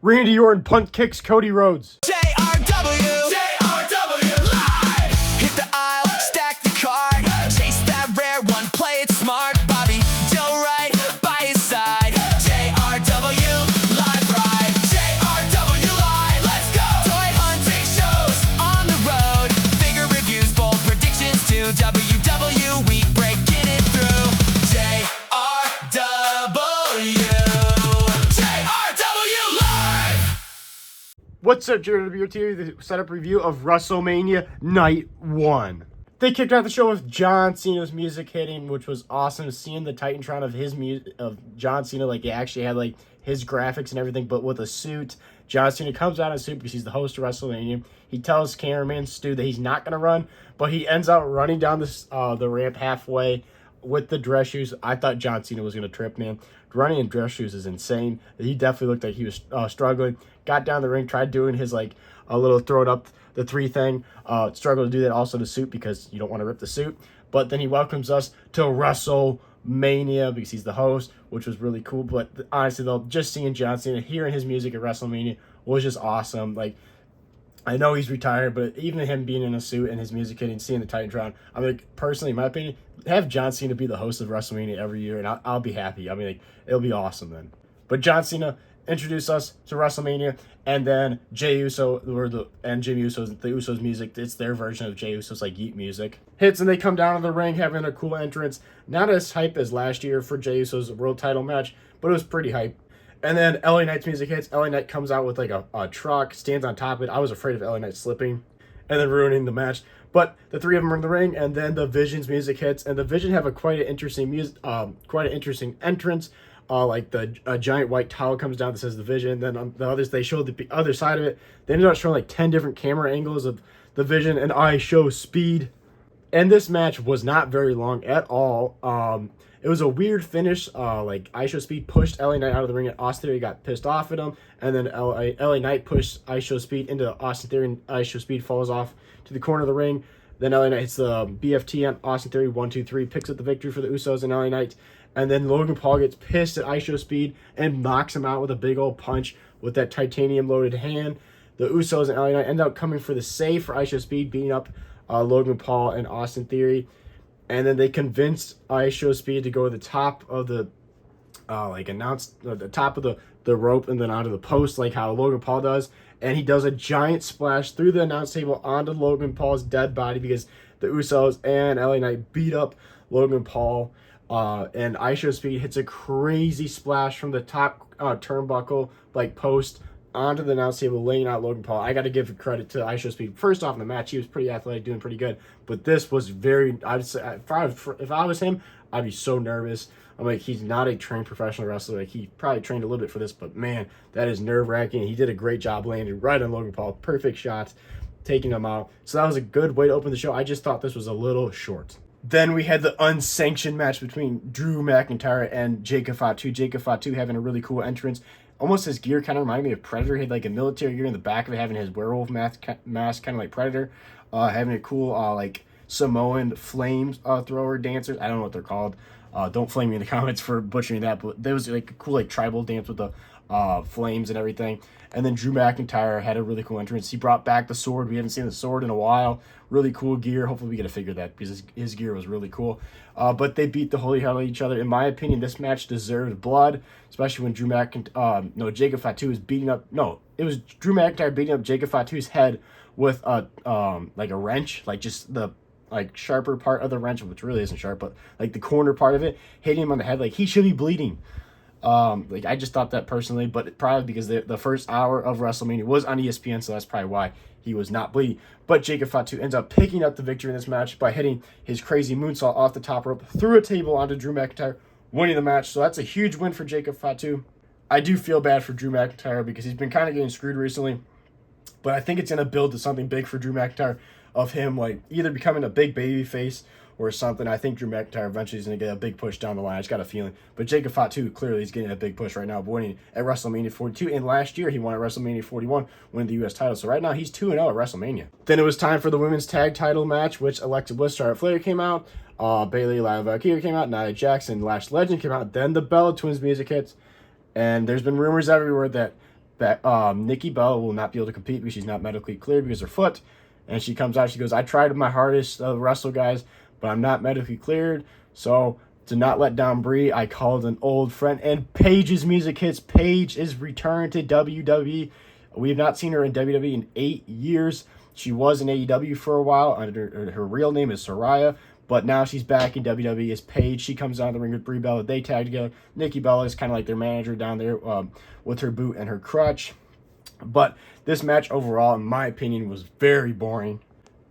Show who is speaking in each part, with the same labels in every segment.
Speaker 1: Randy Orton punt kicks Cody Rhodes.
Speaker 2: JRW live. Hit the aisle, stack the card, chase that rare one, play it smart. Bobby Joe right by his side. JRW live ride. JRW live, let's go. Toy hunting shows on the road. Figure reviews, bold predictions too. WW week breaking it through. JRW live.
Speaker 1: What's up, JRW? The setup review of WrestleMania Night 1. They kicked out the show with John Cena's music hitting, which was awesome. Seeing the Titantron of his music, of John Cena, like it actually had like his graphics and everything, but with a suit. John Cena comes out in a suit because he's the host of WrestleMania. He tells cameraman Stu that he's not gonna run, but he ends up running down the ramp halfway with the dress shoes. I thought John Cena was gonna trip, man. Running in dress shoes is insane. He definitely looked like he was struggling. Got down the ring, tried doing his like a little throw it up the three thing. Struggled to do that also in the suit because you don't want to rip the suit. But then he welcomes us to WrestleMania because he's the host, which was really cool. But honestly though, just seeing John Cena, hearing his music at WrestleMania was just awesome. Like, I know he's retired, but even him being in a suit and his music hitting, seeing the Titantron, I mean, like, personally, in my opinion, have John Cena be the host of WrestleMania every year, and I'll be happy. I mean, like, it'll be awesome then. But John Cena introduced us to WrestleMania, and then Jey Uso, and Jimmy Uso's, the Usos music, it's their version of Jey Uso's, like, Yeet music. Hits, and they come down to the ring having a cool entrance. Not as hype as last year for Jey Uso's world title match, but it was pretty hype. And then LA Knight's music hits. LA Knight comes out with like a truck, stands on top of it. I was afraid of LA Knight slipping and then ruining the match. But the three of them are in the ring, and then the Vision's music hits. And the Vision have quite an interesting entrance. Like a giant white towel comes down that says the Vision. Then on the others, they show the other side of it. They ended up showing like 10 different camera angles of the Vision, and I show speed. And this match was not very long at all. It was a weird finish. Like ISHO Speed pushed LA Knight out of the ring, and Austin Theory got pissed off at him. And then LA Knight pushed ISHO Speed into Austin Theory, and ISHO Speed falls off to the corner of the ring. Then LA Knight hits the BFT on Austin Theory, 1, 2, 3, picks up the victory for the Usos and LA Knight. And then Logan Paul gets pissed at ISHO Speed and knocks him out with a big old punch with that titanium loaded hand. The Usos and LA Knight end up coming for the save for ISHO Speed, beating up Logan Paul and Austin Theory. And then they convinced ISHO Speed to go to the top of the the top of the rope and then onto the post, like how Logan Paul does. And he does a giant splash through the announce table onto Logan Paul's dead body because the Usos and LA Knight beat up Logan Paul. And ISHO Speed hits a crazy splash from the top turnbuckle, like post, onto the announce table, laying out Logan Paul. I got to give credit to ISHO Speed. First off, in the match, he was pretty athletic, doing pretty good. But this was very, I'd say, if I was him, I'd be so nervous. I'm like, he's not a trained professional wrestler. Like, he probably trained a little bit for this, but man, that is nerve-wracking. He did a great job landing right on Logan Paul. Perfect shots, taking him out. So that was a good way to open the show. I just thought this was a little short. Then we had the unsanctioned match between Drew McIntyre and Jacob Fatu. Jacob Fatu having a really cool entrance. Almost his gear kind of reminded me of Predator. He had like a military gear in the back of it, having his werewolf mask kind of like Predator. Having a cool like Samoan flame thrower dancers. I don't know what they're called. Don't flame me in the comments for butchering that, but there was like a cool like tribal dance with the flames and everything. And then Drew McIntyre had a really cool entrance. He brought back the sword. We haven't seen the sword in a while. Really cool gear. Hopefully we get to figure that because his gear was really cool. But they beat the holy hell out of each other. In my opinion, this match deserved blood, especially when Jacob Fatu was beating up. No, it was Drew McIntyre beating up Jacob Fatu's head with like a wrench, like just the like sharper part of the wrench, which really isn't sharp, but like the corner part of it, hitting him on the head. Like, he should be bleeding. Like, I just thought that personally, but probably because the first hour of WrestleMania was on ESPN, so that's probably why he was not bleeding. But Jacob Fatu ends up picking up the victory in this match by hitting his crazy moonsault off the top rope through a table onto Drew McIntyre, winning the match. So that's a huge win for Jacob Fatu. I do feel bad for Drew McIntyre because he's been kind of getting screwed recently, but I think it's going to build to something big for Drew McIntyre, of him like either becoming a big baby face or something. I think Drew McIntyre eventually is going to get a big push down the line. I just got a feeling. But Jacob Fatu clearly is getting a big push right now, winning at WrestleMania 42. And last year he won at WrestleMania 41, winning the U.S. title. So right now he's 2-0 at WrestleMania. Then it was time for the women's tag title match, which Alexa Bliss, Charlotte Flair came out. Bayley, Lana Valkyria came out. Nia Jackson, Lash Legend came out. Then the Bella Twins music hits. And there's been rumors everywhere that Nikki Bella will not be able to compete because she's not medically cleared because of her foot. And she comes out, she goes, I tried my hardest to wrestle, guys, but I'm not medically cleared. So to not let down Brie, I called an old friend. And Paige's music hits. Paige is returned to WWE. We have not seen her in WWE in 8 years. She was in AEW for a while. Under her real name is Soraya. But now she's back in WWE as Paige. She comes down the ring with Brie Bella. They tag together. Nikki Bella is kind of like their manager down there with her boot and her crutch. But this match overall, in my opinion, was very boring.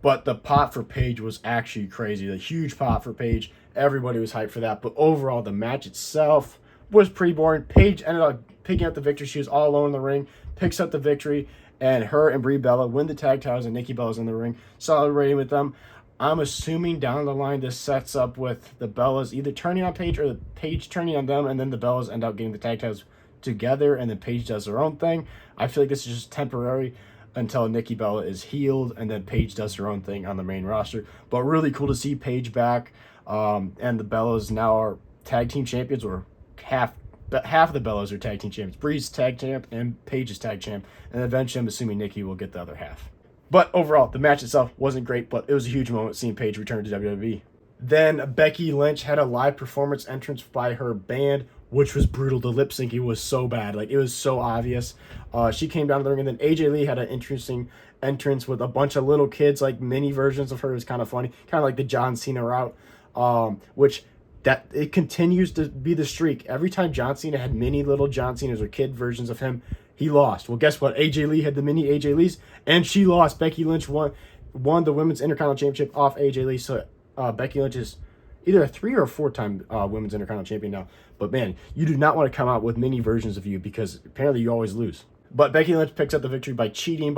Speaker 1: But the pop for Paige was actually crazy. The huge pop for Paige. Everybody was hyped for that. But overall, the match itself was pretty boring. Paige ended up picking up the victory. She was all alone in the ring. Picks up the victory. And her and Brie Bella win the tag titles. And Nikki Bella's in the ring celebrating with them. I'm assuming down the line this sets up with the Bellas either turning on Paige or the Paige turning on them, and then the Bellas end up getting the tag titles together, and then Paige does her own thing. I feel like this is just temporary until Nikki Bella is healed, and then Paige does her own thing on the main roster. But really cool to see Paige back, and the Bellas now are tag team champions, or half of the Bellas are tag team champions. Brie's tag champ and Paige's tag champ, and eventually I'm assuming Nikki will get the other half. But overall, the match itself wasn't great, but it was a huge moment seeing Paige return to WWE. Then Becky Lynch had a live performance entrance by her band, which was brutal. The lip syncing was so bad. Like, it was so obvious. She came down to the ring, and then AJ Lee had an interesting entrance with a bunch of little kids, like mini versions of her. It was kind of funny. Kind of like the John Cena route, which it continues to be the streak. Every time John Cena had mini little John Cenas or kid versions of him, he lost. Well, guess what? AJ Lee had the mini AJ Lees, and she lost. Becky Lynch won the Women's Intercontinental Championship off AJ Lee. So Becky Lynch is either a 3 or a 4-time Women's Intercontinental Champion now. But man, you do not want to come out with mini versions of you because apparently you always lose. But Becky Lynch picks up the victory by cheating.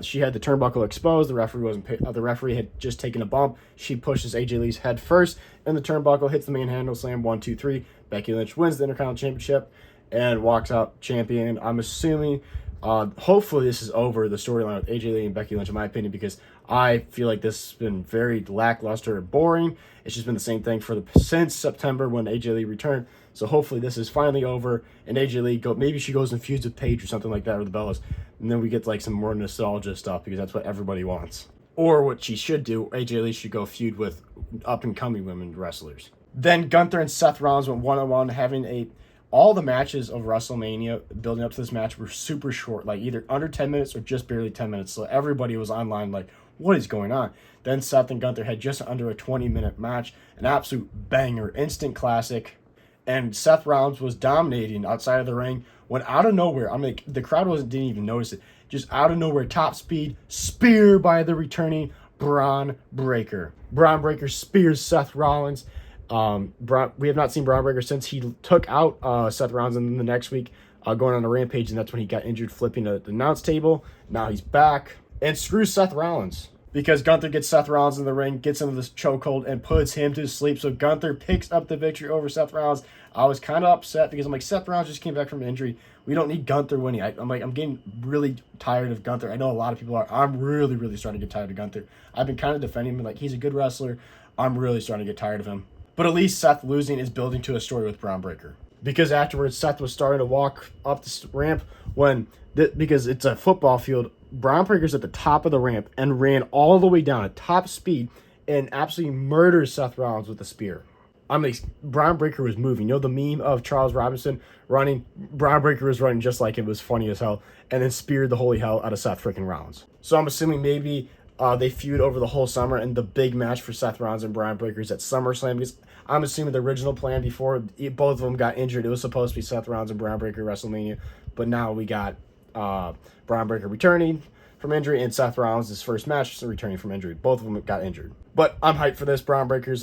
Speaker 1: She had the turnbuckle exposed. The referee had just taken a bump. She pushes AJ Lee's head first, and the turnbuckle hits the main handle slam. 1, 2, 3. Becky Lynch wins the Intercontinental Championship and walks out champion. I'm assuming, hopefully this is over, the storyline with AJ Lee and Becky Lynch, in my opinion, because I feel like this has been very lackluster and boring. It's just been the same thing since September when AJ Lee returned. So hopefully this is finally over, and AJ Lee, maybe she goes and feuds with Paige or something like that, or the Bellas, and then we get like some more nostalgia stuff, because that's what everybody wants. Or what she should do, AJ Lee should go feud with up-and-coming women wrestlers. Then Gunther and Seth Rollins went one-on-one, having all the matches of WrestleMania building up to this match were super short, like either under 10 minutes or just barely 10 minutes. So everybody was online like, what is going on? Then Seth and Gunther had just under a 20-minute match, an absolute banger, instant classic. And Seth Rollins was dominating outside of the ring when out of nowhere, the crowd didn't even notice it. Just out of nowhere, top speed, spear by the returning Braun Breaker. Braun Breaker spears Seth Rollins. We have not seen Braun Breaker since he took out Seth Rollins, and then the next week going on a rampage, and that's when he got injured flipping the announce table. Now he's back, and screws Seth Rollins, because Gunther gets Seth Rollins in the ring, gets into this chokehold, and puts him to sleep. So Gunther picks up the victory over Seth Rollins. I was kind of upset because I'm like, Seth Rollins just came back from injury. We don't need Gunther winning. I'm getting really tired of Gunther. I know a lot of people are. I'm really, really starting to get tired of Gunther. I've been kind of defending him. Like, he's a good wrestler. I'm really starting to get tired of him. But at least Seth losing is building to a story with Braun Breaker. Because afterwards, Seth was starting to walk up the ramp because it's a football field. Braun Breaker's at the top of the ramp and ran all the way down at top speed and absolutely murders Seth Rollins with a spear. Braun Breaker was moving. You know the meme of Charles Robinson running? Braun Breaker was running just like it. Was funny as hell. And then speared the holy hell out of Seth freaking Rollins. So I'm assuming maybe they feud over the whole summer, and the big match for Seth Rollins and Braun Breaker is at SummerSlam, because I'm assuming the original plan before both of them got injured, it was supposed to be Seth Rollins and Braun Breaker WrestleMania, but now we got Braun Breaker returning from injury, and Seth Rollins, his first match, so returning from injury. Both of them got injured. But I'm hyped for this. Braun Breaker's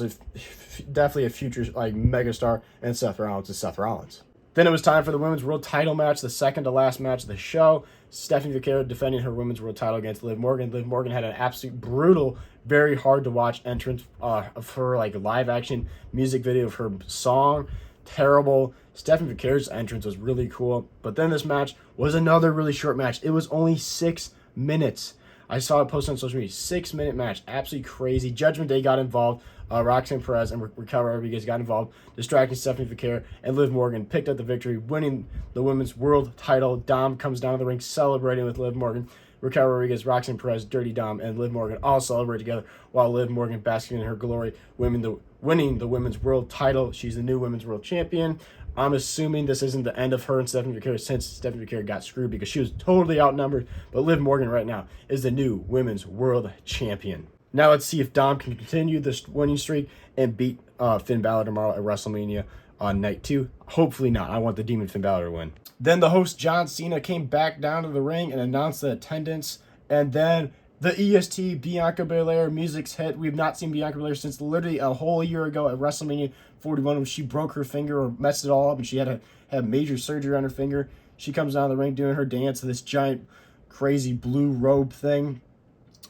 Speaker 1: definitely a future megastar, and Seth Rollins is Seth Rollins. Then it was time for the Women's World Title match, the second to last match of the show. Stephanie Vaquero defending her Women's World Title against Liv Morgan. Liv Morgan had an absolute brutal, very hard to watch entrance of her live action music video of her song. Terrible. Stephanie Vaquero's entrance was really cool. But then this match was another really short match. It was only 6 minutes. I saw it posted on social media. 6-minute match. Absolutely crazy. Judgment Day got involved. Roxanne Perez and Raquel Rodriguez got involved, distracting Stephanie Vaquer, and Liv Morgan picked up the victory, winning the women's world title. Dom comes down to the ring celebrating with Liv Morgan. Raquel Rodriguez, Roxanne Perez, Dirty Dom, and Liv Morgan all celebrate together, while Liv Morgan basking in her glory, winning the women's world title. She's the new women's world champion. I'm assuming this isn't the end of her and Stephanie Vaquer, since Stephanie Vaquer got screwed because she was totally outnumbered. But Liv Morgan right now is the new women's world champion. Now let's see if Dom can continue this winning streak and beat Finn Balor tomorrow at WrestleMania on night 2. Hopefully not. I want the Demon Finn Balor to win. Then the host John Cena came back down to the ring and announced the attendance. And then the EST Bianca Belair music's hit. We've not seen Bianca Belair since literally a whole year ago at WrestleMania 41 when she broke her finger or messed it all up and she had to have major surgery on her finger. She comes down the ring doing her dance to this giant crazy blue robe thing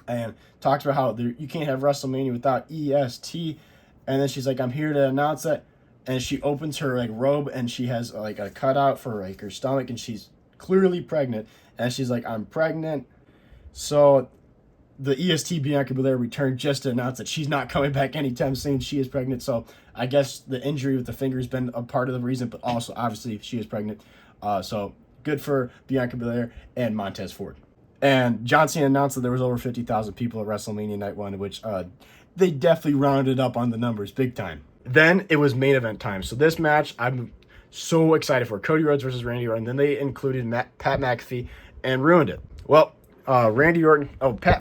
Speaker 1: and talks about how you can't have WrestleMania without EST. And then she's like, I'm here to announce it. And she opens her like robe and she has like a cutout for like her stomach and she's clearly pregnant. And she's like, I'm pregnant. So the EST Bianca Belair returned just to announce that she's not coming back anytime soon. She is pregnant. So I guess the injury with the finger has been a part of the reason, but also obviously she is pregnant. So good for Bianca Belair and Montez Ford. And John Cena announced that there was over 50,000 people at WrestleMania Night 1, which they definitely rounded up on the numbers big time. Then it was main event time. So this match, I'm so excited for. Cody Rhodes versus Randy Orton. Then they included Pat McAfee and ruined it. Well, Randy Orton,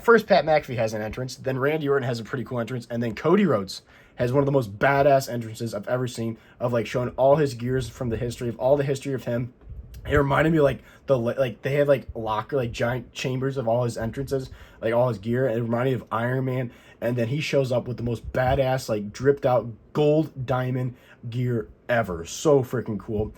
Speaker 1: first Pat McAfee has an entrance. Then Randy Orton has a pretty cool entrance. And then Cody Rhodes has one of the most badass entrances I've ever seen, of like showing all his gears from the history of him. It reminded me like they had like locker, like giant chambers of all his entrances, like all his gear. It reminded me of Iron Man. And then he shows up with the most badass, like dripped out gold diamond gear ever. So freaking cool.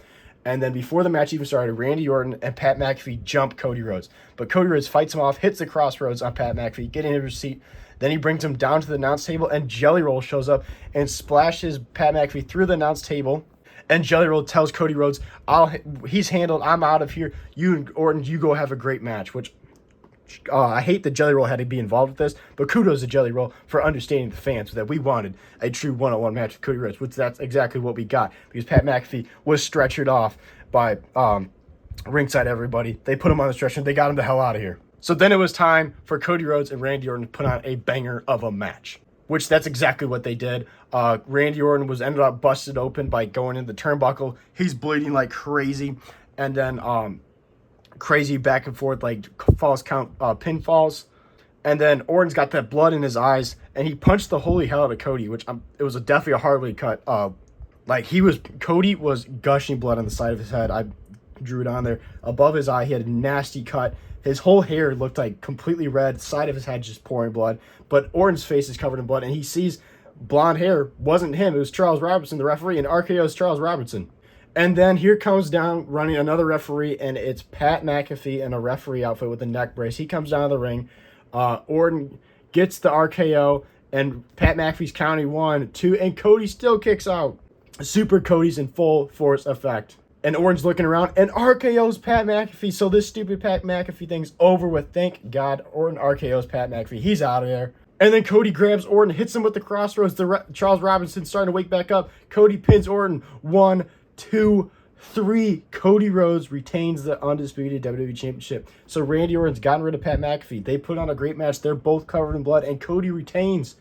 Speaker 1: And then before the match even started, Randy Orton and Pat McAfee jump Cody Rhodes. But Cody Rhodes fights him off, hits the crossroads on Pat McAfee, getting into his seat. Then he brings him down to the announce table, and Jelly Roll shows up and splashes Pat McAfee through the announce table. And Jelly Roll tells Cody Rhodes, he's handled, I'm out of here. You and Orton, you go have a great match. Which, I hate that Jelly Roll had to be involved with this, but kudos to Jelly Roll for understanding the fans that we wanted a true one-on-one match with Cody Rhodes, which that's exactly what we got, because Pat McAfee was stretchered off by ringside everybody. They put him on the stretcher, and they got him the hell out of here. So then it was time for Cody Rhodes and Randy Orton to put on a banger of a match, which that's exactly what they did. Randy Orton ended up busted open by going in the turnbuckle. He's bleeding like crazy, and then crazy back and forth like false count pinfalls, and then Orton's got that blood in his eyes, and he punched the holy hell out of Cody, which it was definitely a hardly cut. Cody was gushing blood on the side of his head. I drew it on there above his eye. He had a nasty cut. His whole hair looked like completely red. The side of his head just pouring blood. But Orton's face is covered in blood, and he sees blonde hair. Wasn't him. It was Charles Robinson, the referee, and RKO's Charles Robinson. And then here comes down running another referee, and it's Pat McAfee in a referee outfit with a neck brace. He comes down to the ring. Orton gets the RKO, and Pat McAfee's counting 1, 2, and Cody still kicks out. Super Cody's in full force effect. And Orton's looking around, and RKO's Pat McAfee. So this stupid Pat McAfee thing's over with. Thank God. Orton RKO's Pat McAfee. He's out of there. And then Cody grabs Orton, hits him with the crossroads. Charles Robinson's starting to wake back up. Cody pins Orton. 1, 2, 3. Cody Rhodes retains the undisputed WWE Championship. So Randy Orton's gotten rid of Pat McAfee. They put on a great match. They're both covered in blood, and Cody retains.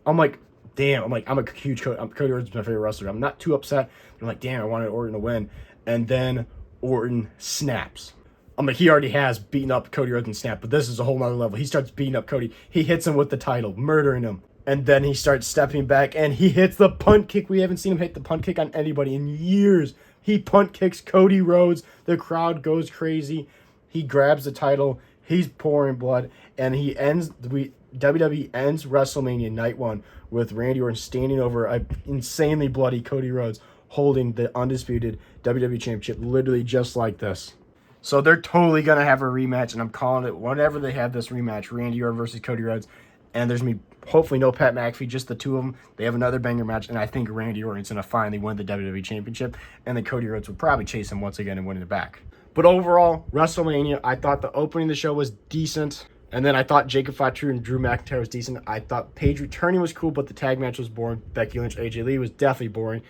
Speaker 1: I'm like, damn. I'm a huge Cody Rhodes is my favorite wrestler. I'm not too upset. I'm like, damn, I wanted Orton to win. And then Orton snaps. I'm like, he already has beaten up Cody Rhodes and snapped, but this is a whole nother level. He starts beating up Cody. He hits him with the title, murdering him. And then he starts stepping back, and he hits the punt kick. We haven't seen him hit the punt kick on anybody in years. He punt kicks Cody Rhodes. The crowd goes crazy. He grabs the title. He's pouring blood, and WWE ends WrestleMania Night 1 with Randy Orton standing over an insanely bloody Cody Rhodes, holding the undisputed WWE Championship, literally just like this. So they're totally going to have a rematch, and I'm calling it whenever they have this rematch, Randy Orton versus Cody Rhodes. And there's me, hopefully no Pat McAfee, just the two of them. They have another banger match, and I think Randy Orton's going to finally win the WWE Championship, and then Cody Rhodes will probably chase him once again and win it back. But overall, WrestleMania, I thought the opening of the show was decent. And then I thought Jacob Fatu and Drew McIntyre was decent. I thought Paige returning was cool, but the tag match was boring. Becky Lynch, AJ Lee was definitely boring.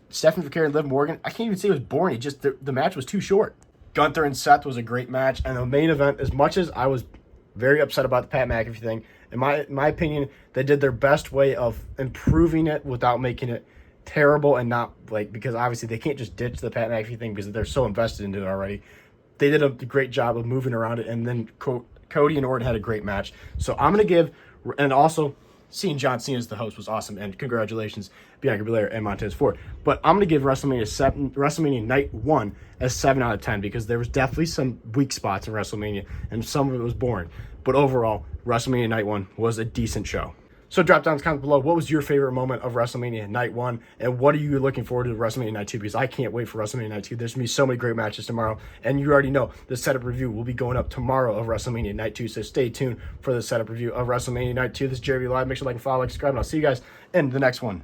Speaker 1: Stephanie Foucault and Liv Morgan, I can't even say it was boring. It just, the match was too short. Gunther and Seth was a great match. And the main event, as much as I was very upset about the Pat McAfee thing, in my opinion, they did their best way of improving it without making it terrible and not, like, because obviously they can't just ditch the Pat McAfee thing because they're so invested into it already. They did a great job of moving around it, and then Cody and Orton had a great match. So I'm going to give, and also seeing John Cena as the host was awesome, and congratulations, Bianca Belair and Montez Ford. But I'm going to give WrestleMania Night 1 a 7 out of 10 because there was definitely some weak spots in WrestleMania, and some of it was boring. But overall, WrestleMania Night 1 was a decent show. So drop down in the comments below, what was your favorite moment of WrestleMania Night 1, and what are you looking forward to WrestleMania Night 2? Because I can't wait for WrestleMania Night 2. There's going to be so many great matches tomorrow, and you already know the setup review will be going up tomorrow of WrestleMania Night 2, so stay tuned for the setup review of WrestleMania Night 2. This is Jeremy Live. Make sure to like and follow, like, subscribe, and I'll see you guys in the next one.